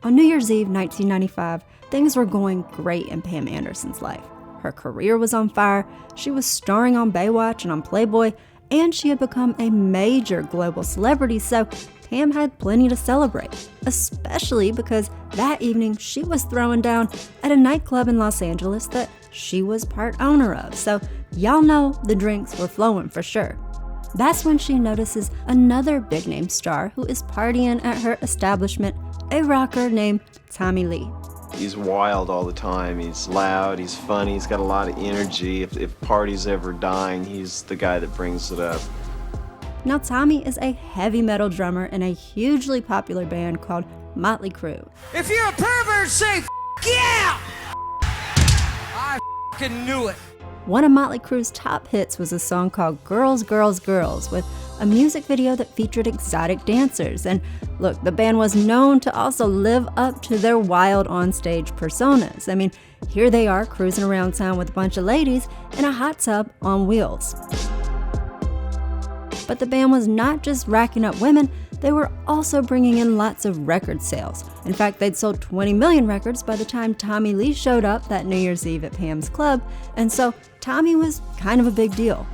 On New Year's Eve 1995, things were going great in Pam Anderson's life. Her career was on fire, she was starring on Baywatch and on Playboy, and she had become a major global celebrity, so Pam had plenty to celebrate, especially because that evening she was throwing down at a nightclub in Los Angeles that she was part owner of, so y'all know the drinks were flowing for sure. That's when she notices another big-name star who is partying at her establishment, a rocker named Tommy Lee. He's wild all the time. He's loud, he's funny, he's got a lot of energy. If party's ever dying, he's the guy that brings it up. Now, Tommy is a heavy metal drummer in a hugely popular band called Motley Crue. If you're a pervert, say yeah! I knew it. One of Motley Crue's top hits was a song called Girls, Girls, Girls, with a music video that featured exotic dancers. And look, the band was known to also live up to their wild onstage personas. I mean, here they are cruising around town with a bunch of ladies in a hot tub on wheels. But the band was not just racking up women, they were also bringing in lots of record sales. In fact, they'd sold 20 million records by the time Tommy Lee showed up that New Year's Eve at Pam's club, and so Tommy was kind of a big deal.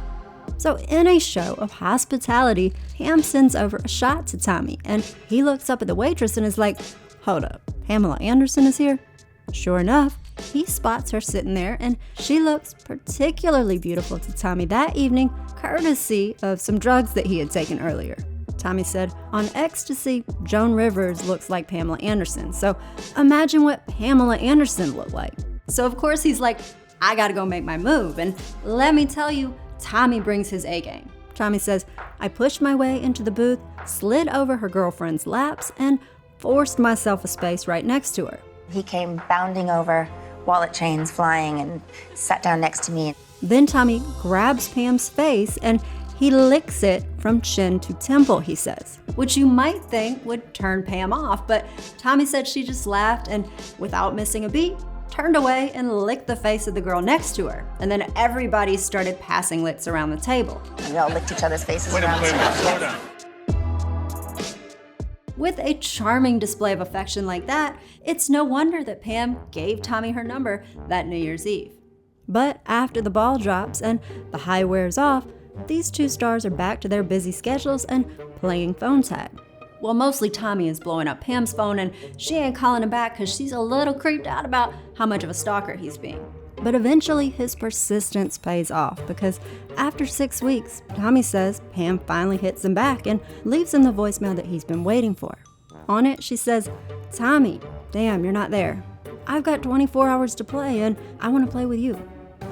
So in a show of hospitality, Pam sends over a shot to Tommy, and he looks up at the waitress and is like, "Hold up, Pamela Anderson is here?" Sure enough, he spots her sitting there, and she looks particularly beautiful to Tommy that evening, courtesy of some drugs that he had taken earlier. Tommy said, "On ecstasy, Joan Rivers looks like Pamela Anderson, so imagine what Pamela Anderson looked like." So of course he's like, "I gotta go make my move," and let me tell you, Tommy brings his A-game. Tommy says, "I pushed my way into the booth, slid over her girlfriend's laps, and forced myself a space right next to her." He came bounding over, wallet chains flying, and sat down next to me. Then Tommy grabs Pam's face and he licks it from chin to temple, he says, which you might think would turn Pam off, but Tommy said she just laughed and, without missing a beat, turned away and licked the face of the girl next to her. And then everybody started passing licks around the table. We all licked each other's faces around the table. Slow down. With a charming display of affection like that, it's no wonder that Pam gave Tommy her number that New Year's Eve. But after the ball drops and the high wears off, these two stars are back to their busy schedules and playing phone tag. Well, mostly Tommy is blowing up Pam's phone, and she ain't calling him back because she's a little creeped out about how much of a stalker he's being. But eventually his persistence pays off, because after 6 weeks, Tommy says Pam finally hits him back and leaves him the voicemail that he's been waiting for. On it, she says, "Tommy, damn, you're not there. I've got 24 hours to play and I want to play with you."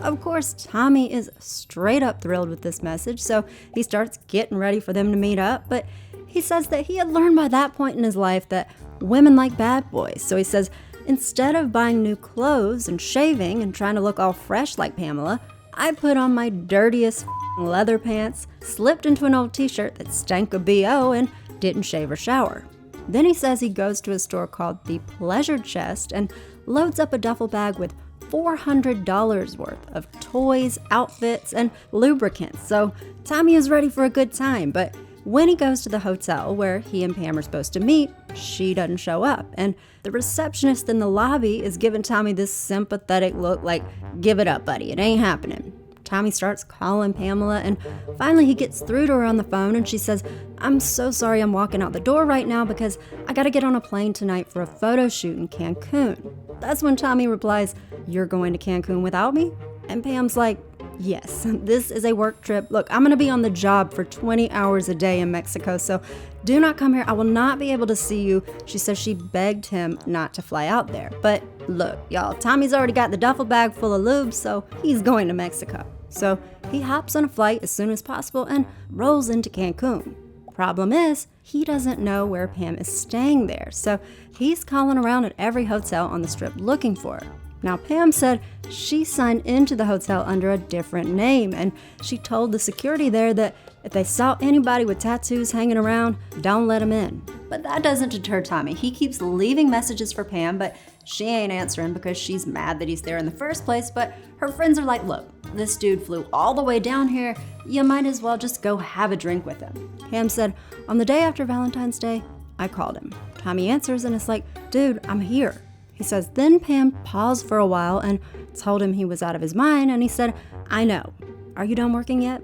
Of course, Tommy is straight up thrilled with this message, so he starts getting ready for them to meet up, but he says that he had learned by that point in his life that women like bad boys. So he says, instead of buying new clothes and shaving and trying to look all fresh like Pamela, I put on my dirtiest leather pants, slipped into an old t-shirt that stank of BO, and didn't shave or shower. Then he says he goes to a store called the Pleasure Chest and loads up a duffel bag with $400 worth of toys, outfits, and lubricants. So Tommy is ready for a good time, but when he goes to the hotel where he and Pam are supposed to meet, she doesn't show up, and the receptionist in the lobby is giving Tommy this sympathetic look like, "Give it up, buddy, it ain't happening." Tommy starts calling Pamela, and finally he gets through to her on the phone, and she says, "I'm so sorry I'm walking out the door right now because I gotta get on a plane tonight for a photo shoot in Cancun." That's when Tommy replies, "You're going to Cancun without me?" And Pam's like, "Yes, this is a work trip. Look, I'm gonna be on the job for 20 hours a day in Mexico, so do not come here. I will not be able to see you." She says she begged him not to fly out there. But look, y'all, Tommy's already got the duffel bag full of lube, so he's going to Mexico. So he hops on a flight as soon as possible and rolls into Cancun. Problem is, he doesn't know where Pam is staying there, so he's calling around at every hotel on the strip looking for her. Now, Pam said she signed into the hotel under a different name, and she told the security there that if they saw anybody with tattoos hanging around, don't let them in. But that doesn't deter Tommy. He keeps leaving messages for Pam, but she ain't answering because she's mad that he's there in the first place. But her friends are like, "Look, this dude flew all the way down here. You might as well just go have a drink with him." Pam said, "On the day after Valentine's Day, I called him, Tommy answers and is like, dude, I'm here. He says, then Pam paused for a while and told him he was out of his mind, and he said, I know. Are you done working yet?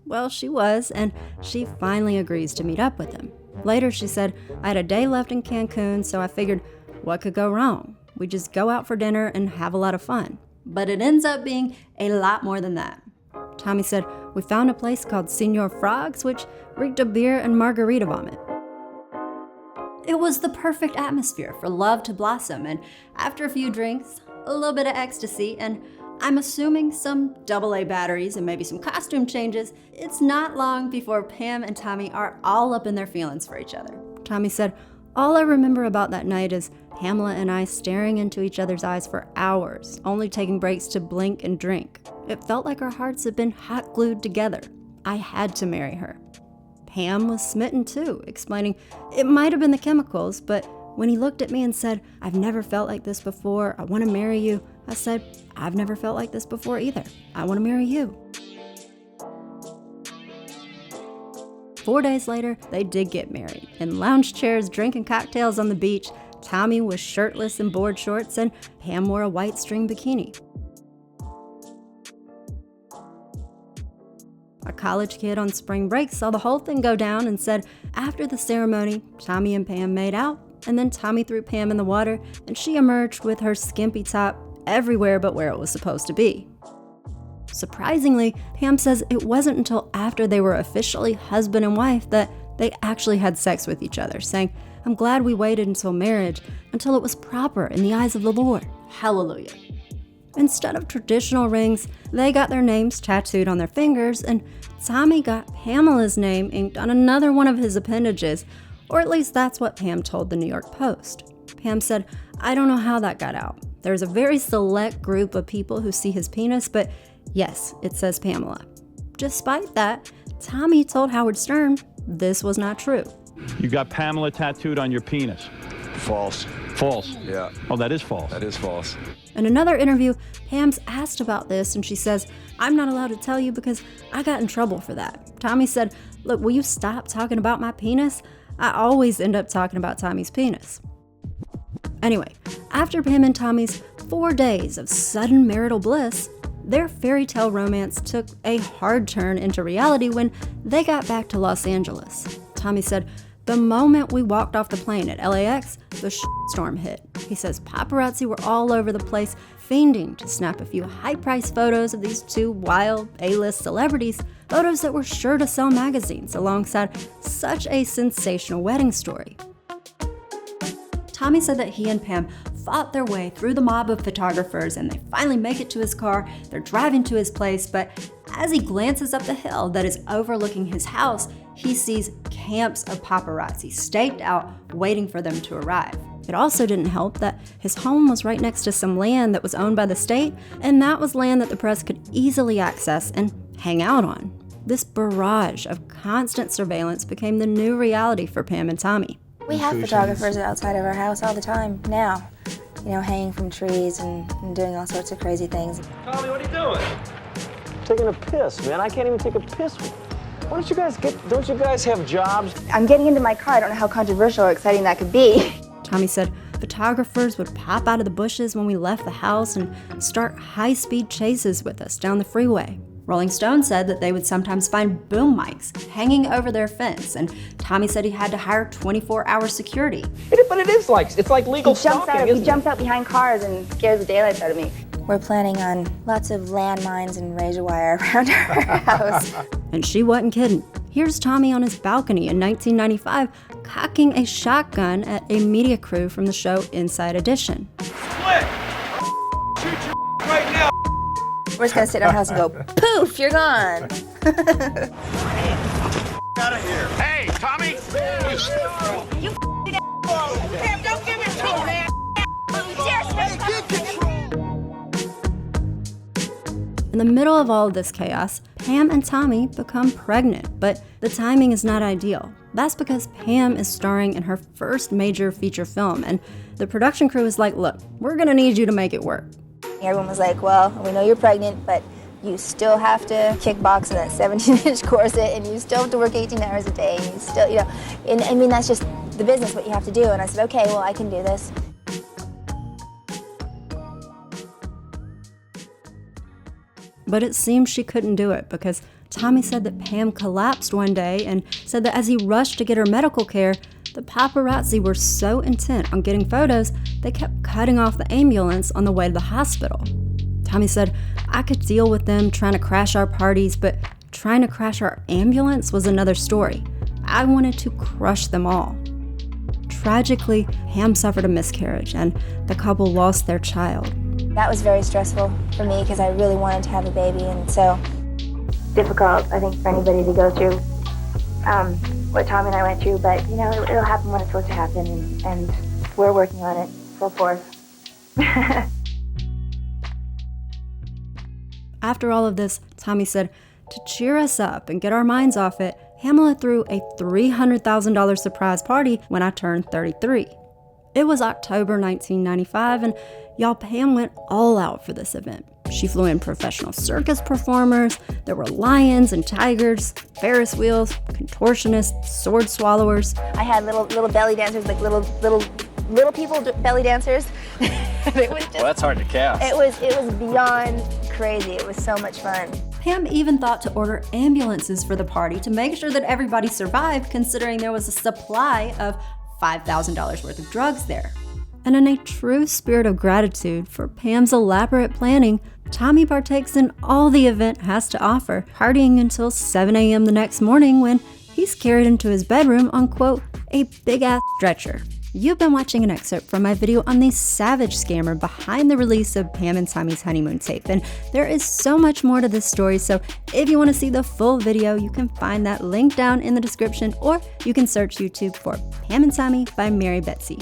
Well, she was, and she finally agrees to meet up with him. Later, she said, I had a day left in Cancun, so I figured, what could go wrong? We just go out for dinner and have a lot of fun. But it ends up being a lot more than that. Tommy said, we found a place called Senor Frog's, which reeked of beer and margarita vomit. It was the perfect atmosphere for love to blossom, and after a few drinks, a little bit of ecstasy, and I'm assuming some AA batteries and maybe some costume changes, it's not long before Pam and Tommy are all up in their feelings for each other. Tommy said, all I remember about that night is Pamela and I staring into each other's eyes for hours, only taking breaks to blink and drink. It felt like our hearts had been hot glued together. I had to marry her. Pam was smitten too, explaining, it might have been the chemicals, but when he looked at me and said, I've never felt like this before, I want to marry you, I said, I've never felt like this before either. I want to marry you. 4 days later, they did get married. In lounge chairs, drinking cocktails on the beach, Tommy was shirtless in board shorts, and Pam wore a white string bikini. A college kid on spring break saw the whole thing go down and said, after the ceremony, Tommy and Pam made out, and then Tommy threw Pam in the water, and she emerged with her skimpy top everywhere but where it was supposed to be. Surprisingly, Pam says it wasn't until after they were officially husband and wife that they actually had sex with each other, saying, I'm glad we waited until marriage, until it was proper in the eyes of the Lord. Hallelujah. Instead of traditional rings, they got their names tattooed on their fingers, and Tommy got Pamela's name inked on another one of his appendages, or at least that's what Pam told the New York Post. Pam said, I don't know how that got out. There's a very select group of people who see his penis, but yes, it says Pamela. Despite that, Tommy told Howard Stern this was not true. You got Pamela tattooed on your penis. False. False? Yeah. Oh, that is false. That is false. In another interview, Pam's asked about this, and she says, I'm not allowed to tell you because I got in trouble for that. Tommy said, look, will you stop talking about my penis? I always end up talking about Tommy's penis. Anyway, after Pam and Tommy's 4 days of sudden marital bliss, their fairy tale romance took a hard turn into reality when they got back to Los Angeles. Tommy said, the moment we walked off the plane at LAX, the storm hit. He says paparazzi were all over the place, fiending to snap a few high-priced photos of these two wild A-list celebrities, photos that were sure to sell magazines alongside such a sensational wedding story. Tommy said that he and Pam fought their way through the mob of photographers, and they finally make it to his car. They're driving to his place, but as he glances up the hill that is overlooking his house, he sees camps of paparazzi staked out, waiting for them to arrive. It also didn't help that his home was right next to some land that was owned by the state, and that was land that the press could easily access and hang out on. This barrage of constant surveillance became the new reality for Pam and Tommy. We have photographers outside of our house all the time now, hanging from trees and doing all sorts of crazy things. Tommy, what are you doing? Taking a piss, man. I can't even take a piss. Why don't you guys have jobs? I'm getting into my car. I don't know how controversial or exciting that could be. Tommy said photographers would pop out of the bushes when we left the house and start high-speed chases with us down the freeway. Rolling Stone said that they would sometimes find boom mics hanging over their fence, and Tommy said he had to hire 24-hour security. But it's like legal stalking, He jumps out behind cars and scares the daylights out of me. We're planning on lots of landmines and razor wire around our house. And she wasn't kidding. Here's Tommy on his balcony in 1995, cocking a shotgun at a media crew from the show Inside Edition. Split! Shoot your right now! We're just gonna sit in our house and go, poof, you're gone. Out of here! Hey, Tommy! Pam, don't give it to her, man! In the middle of all of this chaos, Pam and Tommy become pregnant, but the timing is not ideal. That's because Pam is starring in her first major feature film, and the production crew is like, look, we're gonna need you to make it work. Everyone was like, well, we know you're pregnant, but You still have to kickbox in that 17-inch corset, and you still have to work 18 hours a day, and you still, you know, and I mean, that's just the business, what you have to do. And I said, okay, well, I can do this. But it seemed she couldn't do it because Tommy said that Pam collapsed one day and said that as he rushed to get her medical care, the paparazzi were so intent on getting photos, they kept cutting off the ambulance on the way to the hospital. Tommy said, I could deal with them trying to crash our parties, but trying to crash our ambulance was another story. I wanted to crush them all. Tragically, Pam suffered a miscarriage and the couple lost their child. That was very stressful for me because I really wanted to have a baby, and so difficult, I think, for anybody to go through what Tom and I went through, but you know, it'll happen when it's supposed to happen, and we're working on it full force. After all of this, Tommy said, to cheer us up and get our minds off it, Pamela threw a $300,000 surprise party when I turned 33. It was October 1995, and y'all, Pam went all out for this event. She flew in professional circus performers. There were lions and tigers, Ferris wheels, contortionists, sword swallowers. I had little belly dancers, like little people belly dancers. It was just, Well, that's hard to count. It was beyond crazy. It was so much fun. Pam even thought to order ambulances for the party to make sure that everybody survived, considering there was a supply of $5,000 worth of drugs there. And in a true spirit of gratitude for Pam's elaborate planning, Tommy partakes in all the event has to offer, partying until 7 a.m. the next morning when he's carried into his bedroom on, quote, a big-ass stretcher. You've been watching an excerpt from my video on the savage scammer behind the release of Pam and Tommy's honeymoon tape, and there is so much more to this story, so if you want to see the full video, you can find that link down in the description, or you can search YouTube for Pam and Tommy by Mary Betsy.